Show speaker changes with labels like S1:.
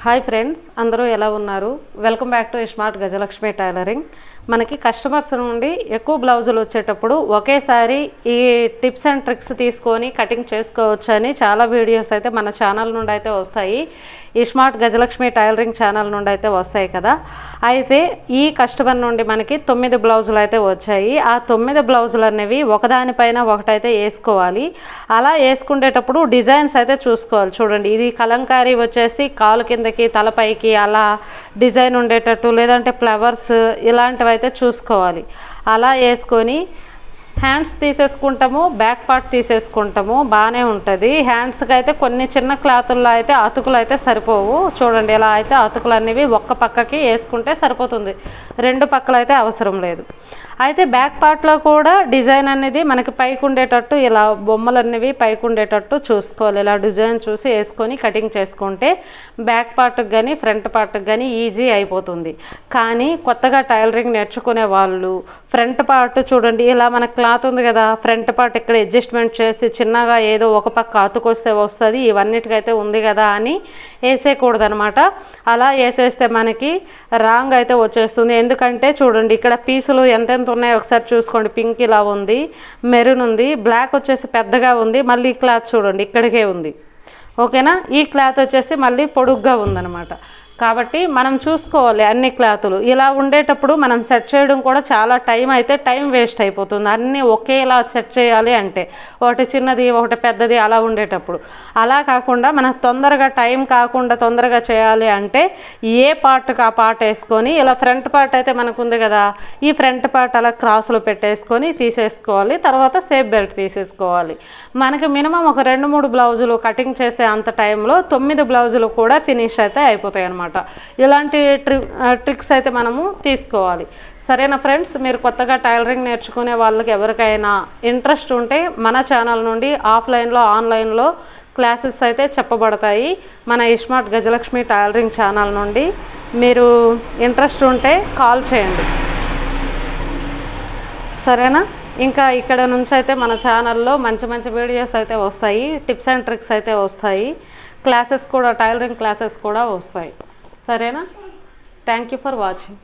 S1: Hi friends, అందరూ ఎలా ఉన్నారు? Welcome back to smart Gajalakshmi tailoring. మనకి కస్టమర్స్ నుండి ఎక్కువ బ్లౌజులు వచ్చేటప్పుడు ఒకేసారి ఈ టిప్స్ అండ్ ట్రిక్స్ తీసుకొని కటింగ్ చేసుకోవచ్చు అని చాలా వీడియోస్ అయితే మన ఛానల్ నుండి అయితే వస్తాయి. ఈ స్మార్ట్ గజలక్ష్మి టైలరింగ్ ఛానల్ నుండి అయితే వస్తాయి కదా. అయితే ఈ కస్టమర్ నుండి మనకి 9 బ్లౌజులు అయితే వచ్చాయి. ఆ 9 బ్లౌజులు అనేవి ఒకదానిపైన ఒకటైతే వేసుకోవాలి. అలా వేసుకునేటప్పుడు డిజైన్స్ అయితే చూసుకోవాలి. చూడండి, ఇది కలంకారీ వచ్చేసి కాలు కిందకి తలపైకి అలా డిజైన్ ఉండేటట్టు, లేదంటే ఫ్లవర్స్ ఇలాంటివి అయితే చూసుకోవాలి. అలా వేసుకొని హ్యాండ్స్ తీసేసుకుంటాము, బ్యాక్ పార్ట్ తీసేసుకుంటాము, బాగానే ఉంటుంది. హ్యాండ్స్కి అయితే కొన్ని చిన్న క్లాతుల్లో అయితే అతుకులు అయితే సరిపోవు. చూడండి, ఇలా అయితే అతుకులు అనేవి ఒక్క పక్కకి వేసుకుంటే సరిపోతుంది, 2 పక్కలు అయితే అవసరం లేదు. అయితే బ్యాక్ పార్ట్లో కూడా డిజైన్ అనేది మనకి పైకి ఉండేటట్టు, ఇలా బొమ్మలు అనేవి పైకి ఉండేటట్టు చూసుకోవాలి. ఇలా డిజైన్ చూసి వేసుకొని కటింగ్ చేసుకుంటే బ్యాక్ పార్ట్కి కానీ ఫ్రంట్ పార్ట్కి కానీ ఈజీ అయిపోతుంది. కానీ కొత్తగా టైలరింగ్ నేర్చుకునే వాళ్ళు ఫ్రంట్ పార్ట్ చూడండి, ఇలా మన క్లాత్ ఉంది కదా, ఫ్రంట్ పార్ట్ ఇక్కడ అడ్జస్ట్మెంట్ చేసి చిన్నగా ఏదో ఒక పక్క అతుకొస్తే వస్తుంది, ఇవన్నిటికైతే ఉంది కదా అని వేసేయకూడదు అనమాట. అలా వేసేస్తే మనకి రాంగ్ అయితే వచ్చేస్తుంది. ఎందుకంటే చూడండి, ఇక్కడ పీసులు ఎంతెంత ఉన్నాయో ఒకసారి చూసుకోండి. పింక్ ఇలా ఉంది, మెరూన్ ఉంది, బ్లాక్ వచ్చేసి పెద్దగా ఉంది, మళ్ళీ ఈ క్లాత్ చూడండి ఇక్కడికే ఉంది. ఓకేనా? ఈ క్లాత్ వచ్చేసి మళ్ళీ పొడుగ్గా ఉందన్నమాట. కాబట్టి మనం చూసుకోవాలి అన్ని క్లాతులు. ఇలా ఉండేటప్పుడు మనం సెట్ చేయడం కూడా చాలా టైం వేస్ట్ అయిపోతుంది. అన్నీ ఒకేలా సెట్ చేయాలి అంటే ఒకటి చిన్నది ఒకటి పెద్దది అలా ఉండేటప్పుడు. అలా కాకుండా మనకు తొందరగా టైం కాకుండా తొందరగా చేయాలి అంటే ఏ పార్ట్కి ఆ పార్ట్ వేసుకొని, ఇలా ఫ్రంట్ పార్ట్ అయితే మనకు ఉంది కదా, ఈ ఫ్రంట్ పార్ట్ అలా క్రాస్లో పెట్టేసుకొని తీసేసుకోవాలి. తర్వాత సేఫ్ బెల్ట్ తీసేసుకోవాలి. మనకి మినిమం ఒక 2-3 బ్లౌజులు కటింగ్ చేసే అంత టైంలో 9 బ్లౌజులు కూడా ఫినిష్ అయితే అయిపోతాయి అన్నమాట. ఇలాంటి ట్రిక్స్ అయితే మనము తీసుకోవాలి. సరేనా ఫ్రెండ్స్? మీరు కొత్తగా టైలరింగ్ నేర్చుకునే వాళ్ళకి ఎవరికైనా ఇంట్రెస్ట్ ఉంటే మన ఛానల్ నుండి ఆఫ్లైన్లో ఆన్లైన్లో క్లాసెస్ అయితే చెప్పబడతాయి. మన స్మార్ట్ గజలక్ష్మి టైలరింగ్ ఛానల్ నుండి మీరు ఇంట్రెస్ట్ ఉంటే కాల్ చేయండి. సరేనా? ఇంకా ఇక్కడ నుంచి అయితే మన ఛానల్లో మంచి వీడియోస్ అయితే వస్తాయి, టిప్స్ అండ్ ట్రిక్స్ అయితే వస్తాయి, క్లాసెస్ కూడా, టైలరింగ్ క్లాసెస్ కూడా వస్తాయి. సరేనా? Thank you for watching.